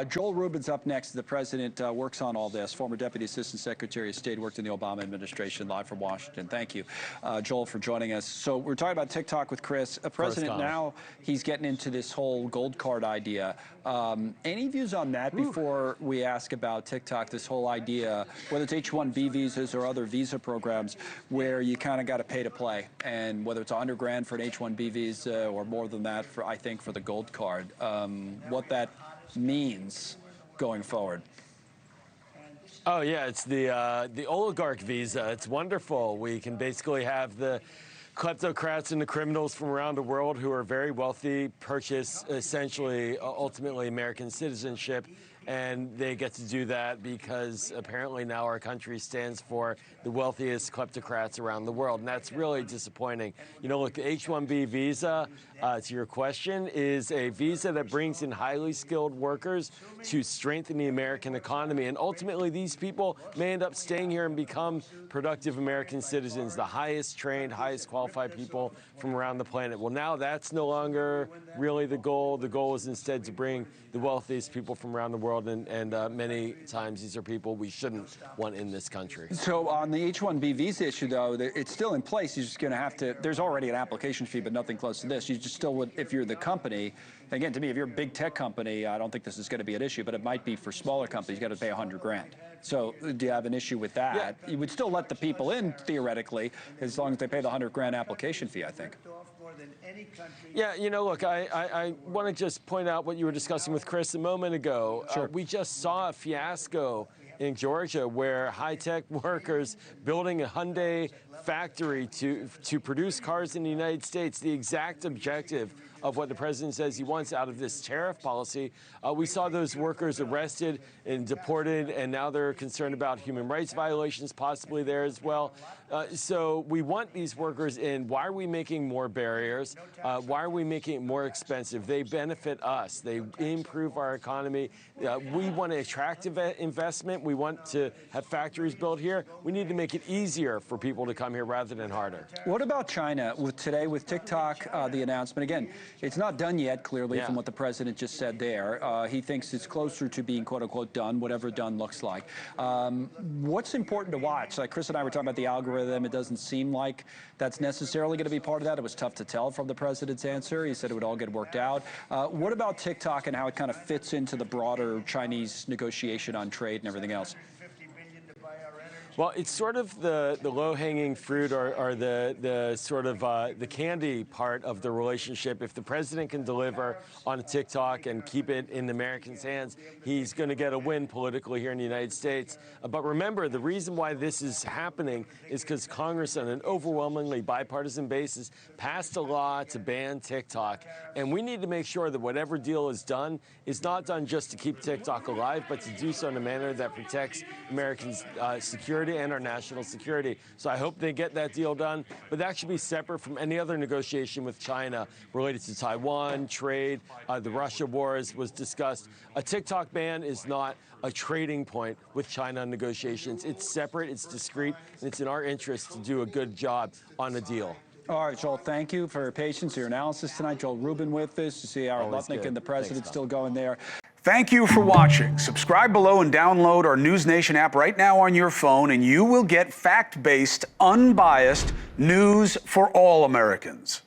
Joel Rubin's up next. The president works on all this. Former Deputy Assistant Secretary of State, worked in the Obama administration, live from Washington. Thank you, Joel, for joining us. So we're talking about TikTok with Chris. President now, he's getting into this whole gold card idea. Any views on that before we ask about TikTok, this whole idea, whether it's H-1B visas or other visa programs, where you kind of got to pay to play, and whether it's $100,000 for an H-1B visa or more than that, for, I think, for the gold card, what that means going forward? Oh yeah, it's the oligarch visa. It's wonderful. We can basically have the kleptocrats and the criminals from around the world who are very wealthy purchase essentially, ultimately, American citizenship. And they get to do that because apparently now our country stands for the wealthiest kleptocrats around the world. And that's really disappointing. You know, look, the H-1B visa, to your question, is a visa that brings in highly skilled workers to strengthen the American economy. And ultimately, these people may end up staying here and become productive American citizens, the highest trained, highest qualified people from around the planet. Well, now that's no longer really the goal. The goal is instead to bring the wealthiest people from around the world. And many times these are people we shouldn't want in this country. So on the H-1B visa issue, though, it's still in place. You're just going to have to, there's already an application fee, but nothing close to this. You just still would, if you're the company, again, to me, if you're a big tech company, I don't think this is going to be an issue, but it might be for smaller companies. You got to pay $100,000. So do you have an issue with that? Yeah. You would still let the people in, theoretically, as long as they pay the $100,000 application fee, I think. Yeah, you know, look, I want to just point out what you were discussing with Chris a moment ago. Sure. We just saw a fiasco in Georgia where high-tech workers building a Hyundai factory to produce cars in the United States, the exact objective of what the president says he wants out of this tariff policy. We saw those workers arrested and deported, and now they're concerned about human rights violations possibly there as well. So we want these workers in. Why are we making more barriers? Why are we making it more expensive? They benefit us. They improve our economy. We want to attract investment. We want to have factories built here. We need to make it easier for people to come here rather than harder. What about China? Today with TikTok, the announcement, again, it's not done yet, clearly, from what the president just said there. He thinks it's closer to being, quote unquote, done, whatever done looks like. What's important to watch? Like Chris and I were talking about the algorithm. It doesn't seem like that's necessarily going to be part of that. It was tough to tell from the president's answer. He said it would all get worked out. What about TikTok and how it kind of fits into the broader Chinese negotiation on trade and everything else? Well, it's sort of the low-hanging fruit or the sort of the candy part of the relationship. If the president can deliver on TikTok and keep it in the Americans' hands, he's going to get a win politically here in the United States. But remember, the reason why this is happening is because Congress, on an overwhelmingly bipartisan basis, passed a law to ban TikTok. And we need to make sure that whatever deal is not done just to keep TikTok alive, but to do so in a manner that protects Americans' security and our national security. So I hope they get that deal done, but that should be separate from any other negotiation with China related to Taiwan, trade, the Russia wars was discussed. A TikTok ban is not a trading point with China negotiations. It's separate, it's discrete, and it's in our interest to do a good job on a deal. All right, Joel, thank you for your patience, your analysis tonight. Joel Rubin with us. You see our Lutnick and the president still going there. Thank you for watching. Subscribe below and download our NewsNation app right now on your phone, and you will get fact-based, unbiased news for all Americans.